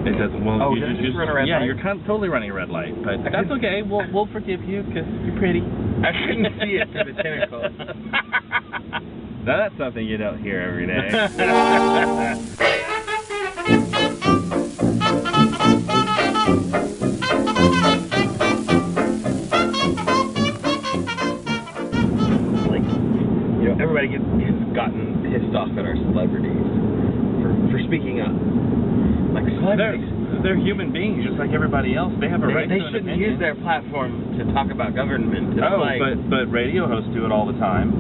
It doesn't. Well, Oh, did I just run a red light? Yeah, you're totally running a red light, but that's okay. We'll forgive you because you're pretty. I couldn't see it through the tentacles. Now that's something you don't hear every day. Everybody has gotten pissed off at our celebrities for speaking up. Like celebrities. They're human beings just like everybody else. They have a right to an opinion. They shouldn't use their platform to talk about government. But radio hosts do it all the time.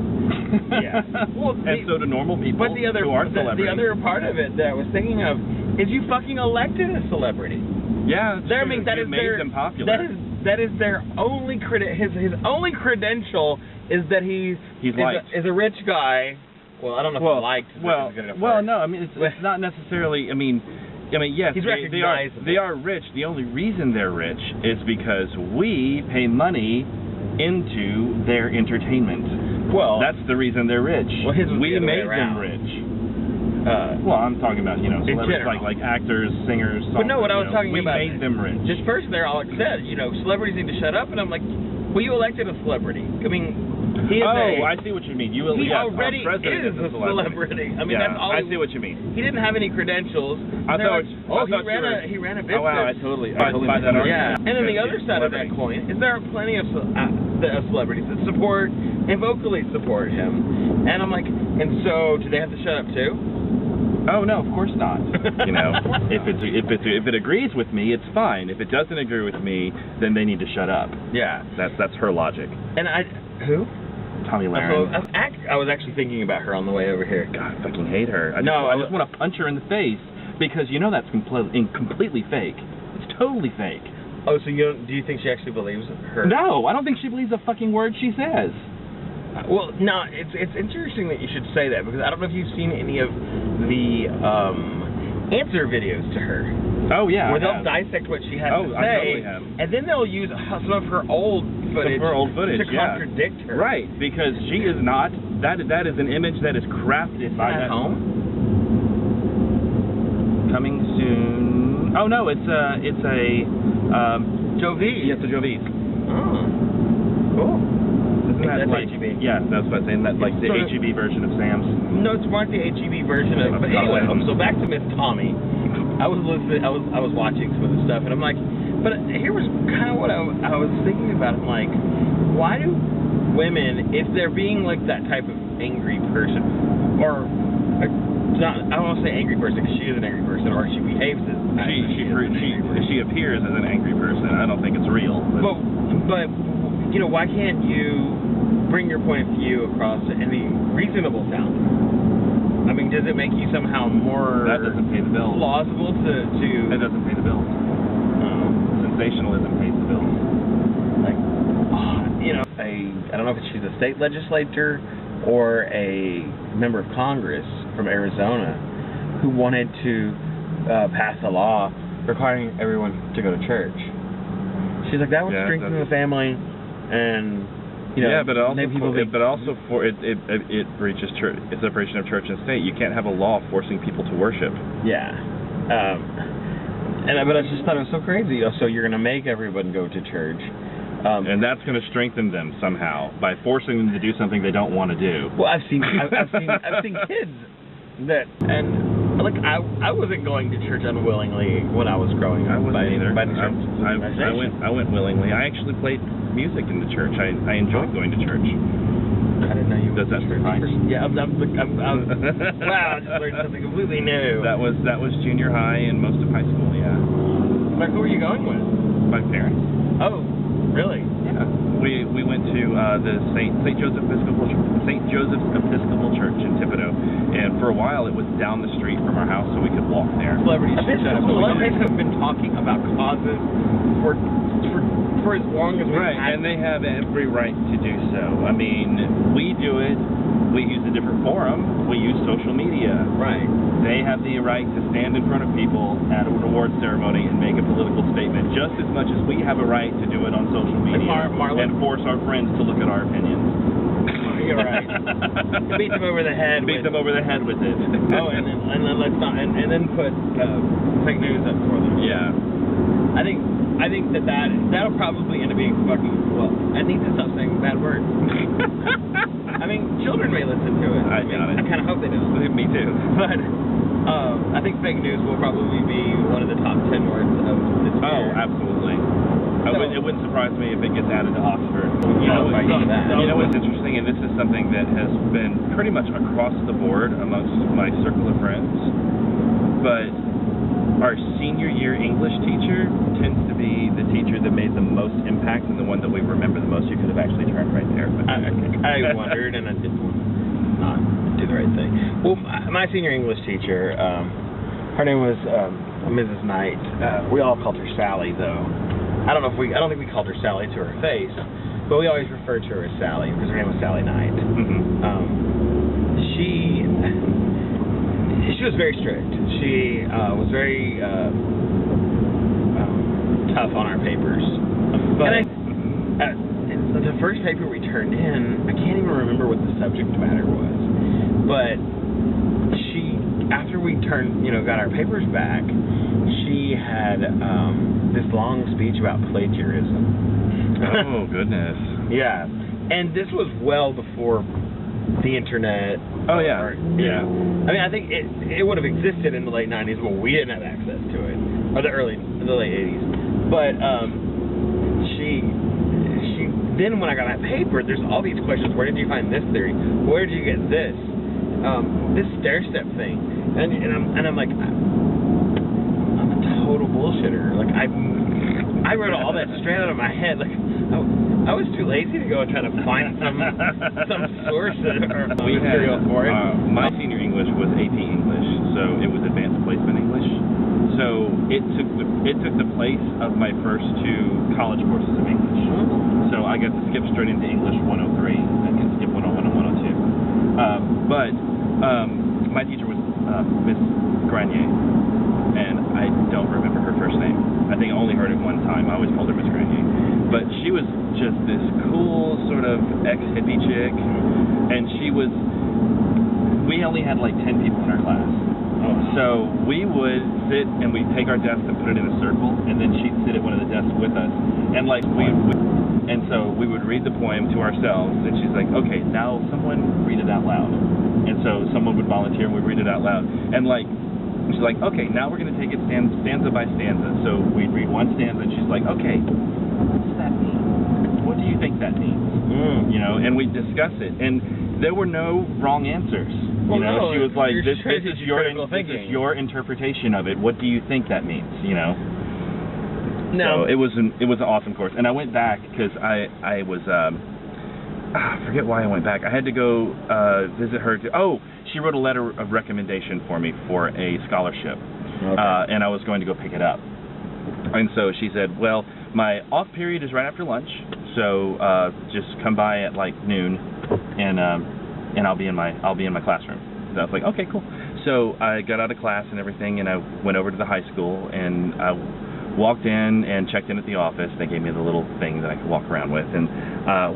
Yeah. Well, and so do normal people who are celebrities. The other part of it that I was thinking of is you fucking elected a celebrity. Yeah, I mean, that is them popular. That is their only his only credential is that he's a rich guy. Well, I don't know if he's liked. Well, no, I mean it's not necessarily. I mean, yes, they are rich. The only reason they're rich is because we pay money into their entertainment. Well, that's the reason they're rich. Well, we made them rich. Well, I'm talking about, celebrities like actors, singers, songs. But no, what I was talking about, we made them rich. Just first they're all upset, celebrities need to shut up, and I'm like, well, you elected a celebrity. I mean, I see what you mean. He already is a celebrity. I mean, that's all. I see what you mean. He didn't have any credentials. He ran a business. Oh wow, I totally buy that argument. Yeah, and then the other side of that coin is there are plenty of celebrities that support and vocally support him, and I'm like, and so do they have to shut up too? Oh no, of course not. If it agrees with me, it's fine. If it doesn't agree with me, then they need to shut up. Yeah, that's her logic. And who? Tomi Lahren. I was actually thinking about her on the way over here. God, I fucking hate her. I just want to punch her in the face because that's completely fake. It's totally fake. Oh, so do you think she actually believes her? No, I don't think she believes a fucking word she says. Well, no, it's interesting that you should say that because I don't know if you've seen any of the answer videos to her. Oh yeah, where they'll dissect what she has to say, I totally have. And then they'll use some of her old footage to contradict her. Right, because she is not. That is an image that is crafted by that home. Coming soon. Oh no, it's a Jovies. Yes, a Jovies. Oh, cool. That's HEB. Yeah, that's what I was saying. That's like the HEB version of Sam's. No, it's more like the HEB version of. But anyway, so back to Miss Tommy. I was listening. I was watching some of the stuff, and I'm like, but here was kind of what I was thinking about. I'm like, why do women, if they're being like that type of angry person, or not, I don't want to say angry person because she is an angry person, or she behaves as she appears as an angry person. I don't think it's real. But why can't you bring your point of view across any reasonable sound? I mean, does it make you somehow more that doesn't pay the bills. Plausible to That doesn't pay the bills. Sensationalism pays the bills. Like, I don't know if she's a state legislator or a member of Congress from Arizona who wanted to pass a law requiring everyone to go to church. She's like, that would strengthen the family. And but also for it breaches separation of church and state. You can't have a law forcing people to worship. Yeah, but I just thought it was so crazy. So you're gonna make everyone go to church, and that's gonna strengthen them somehow by forcing them to do something they don't want to do. Well, I've seen kids that I wasn't going to church unwillingly when I was growing up. I wasn't either. I went willingly. I actually played music in the church. I enjoyed going to church. I didn't know you. Does that surprise you? Yeah, wow! I just learned something completely new. That was junior high and most of high school. Yeah. Like, who were you going with? My parents. Oh, really? Yeah. We went to the St. Joseph's Episcopal Church in Thibodaux, and for a while it was down the street from our house, so we could walk there. Celebrities have been talking about causes for as long as we've had. And they have every right to do so. I mean, we do it. We use a different forum. We use social media. Right. They have the right to stand in front of people at a award ceremony and make a political statement just as much as we have a right to do it on social media and force our friends to look at our opinions. You're right. Beat them over the head. Beat them over the head with it. Oh, and then let's not, and then put fake news up for them. Yeah. I think that'll probably end up being fucking. Well, I need to stop saying bad words. I mean, children may listen to it. I doubt it. I kind of hope they do. Me too. But I think fake news will probably be one of the top 10 words of this year. Oh, absolutely. It wouldn't surprise me if it gets added to Oxford. You know what's interesting, and this is something that has been pretty much across the board amongst my circle of friends, but our senior year English teacher tends to be the teacher that made the most impact and the one that we remember the most. You could have actually turned right there. I wondered, and I didn't want to not do the right thing. Well, my senior English teacher, her name was Mrs. Knight. We all called her Sally, though. I don't think we called her Sally to her face, but we always referred to her as Sally because her name was Sally Knight. She was very strict. She was very tough on our papers. But the first paper we turned in, I can't even remember what the subject matter was, but after we got our papers back, she had this long speech about plagiarism. Oh, goodness. Yeah. And this was well before the internet. Oh, yeah. Yeah. I mean, I think it would have existed in the late 90s, but we didn't have access to it. Or the late 80s. But then when I got my paper, there's all these questions. Where did you find this theory? Where did you get this? This stair-step thing. And I'm like, I'm a total bullshitter. Like, I wrote all that straight out of my head. Like, I was too lazy to go and try to find some source or material for it. My senior English was AP English, so it was advanced placement English. So it took the place of my first 2 college courses of English. So I got to skip straight into English 103. I could skip 101 and 102. But my teacher was Miss Granier, and I don't remember her first name. I think I only heard it one time. I always called her Miss Granier. But she was just this cool sort of ex-hippie chick, and we only had like 10 people in our class. So we would sit and we'd take our desk and put it in a circle, and then she'd sit at one of the desks with us, and so we would read the poem to ourselves, and she's like, okay, now someone read it out loud. And so someone would volunteer and we'd read it out loud. And she's like, okay, now we're going to take it stanza by stanza. So we'd read one stanza, and she's like, okay, what does that mean? What do you think that means? You know, and we'd discuss it. And there were no wrong answers. Well, she was like, this is your interpretation of it. What do you think that means? You know. No. So it was an awesome course, and I went back because I was I forget why I went back. I had to go visit her. She wrote a letter of recommendation for me for a scholarship, and I was going to go pick it up. And so she said, well, my off period is right after lunch, so just come by at like noon, and I'll be in my classroom. So I was like, okay, cool. So I got out of class and everything, and I went over to the high school, and I walked in and checked in at the office. They gave me the little thing that I could walk around with, and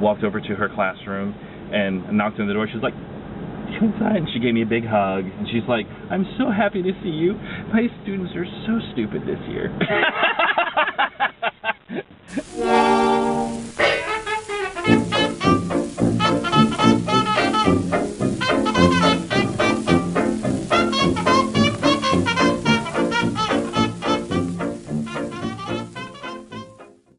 walked over to her classroom and knocked on the door. She was like, come inside, and she gave me a big hug, and she's like, I'm so happy to see you. My students are so stupid this year.